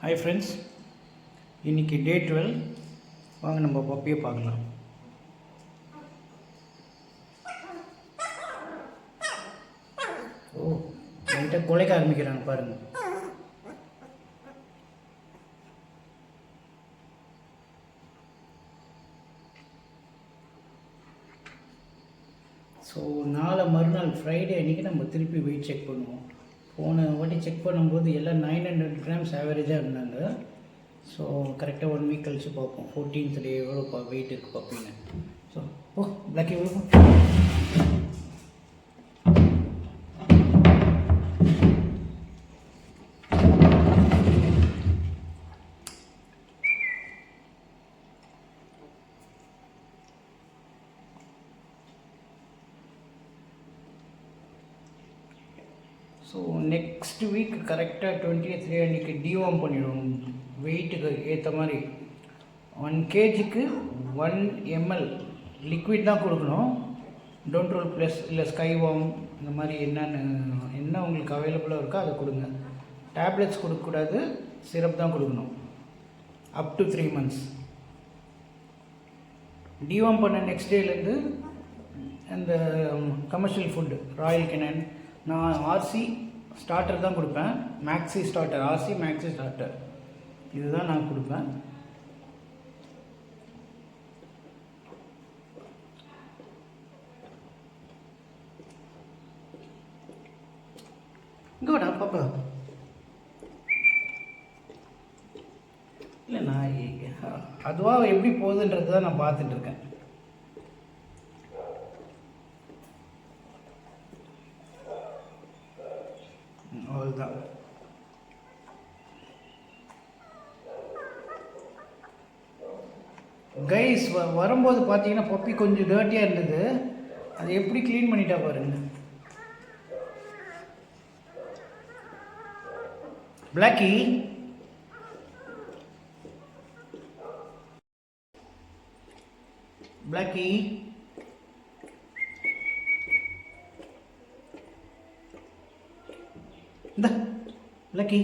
Hi friends, இன்றைக்கி டே 12. வாங்க நம்ம பப்பியை பார்க்கலாம். ஓ, என்கிட்ட குலைக்க ஆரம்பிக்கிறாங்க பாருங்கள். ஸோ மறுநாள் ஃப்ரைடே அன்றைக்கி நம்ம திருப்பி வெயிட் செக் பண்ணுவோம். போன வாட்டி செக் பண்ணும்போது எல்லாம் 900 grams ஆவரேஜாக இருந்தாங்க. ஸோ கரெக்டாக 1 வீக் கழித்து பார்ப்போம் 14th டே எவ்வளோ வெயிட் இருக்குது பார்ப்பீங்க. ஸோ பிளாக் எவ்வளோ. ஸோ நெக்ஸ்ட் வீக் கரெக்டாக 23 அன்றைக்கி டிவார்ம் பண்ணிவிடுவோம். வெயிட்டுக்கு ஏற்ற மாதிரி 1 kgக்கு 1 ml லிக்விட் தான் கொடுக்கணும். டோன்ட்ரோல் ப்ளஸ் இல்லை ஸ்கைவார்ம் இந்த மாதிரி என்ன உங்களுக்கு அவைலபிளாக இருக்கோ அதை கொடுங்க. டேப்லெட்ஸ் கொடுக்கக்கூடாது, சிரப் தான் கொடுக்கணும் அப் டு 3 months. டிவார்ம் பண்ண நெக்ஸ்ட் டேலேருந்து அந்த கமர்ஷியல் ஃபுட்டு ராயல் கெனன், நான் ஆர்சி ஸ்டார்டர் தான் கொடுப்பேன். Maxi starter, RC maxi starter இதுதான் நான் கொடுப்பேன். இங்கோடா பாப்பா. இல்லை, நான் அதுவாக எப்படி போகுதுன்றது தான் நான் பார்த்துட்ருக்கேன். அவ்வளோதான். கைஸ், வரும்போது பார்த்தீங்கன்னா பப்பி கொஞ்சம் டர்ட்டியாக இருந்தது. அதை எப்படி க்ளீன் பண்ணிட்டா பாருங்க. பிளாக்கி, பிளாக்கி இந்த Blackie.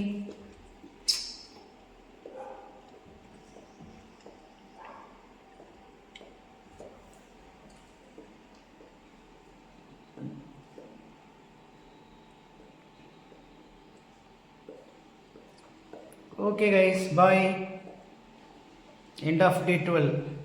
Okay guys, bye. End of day 12.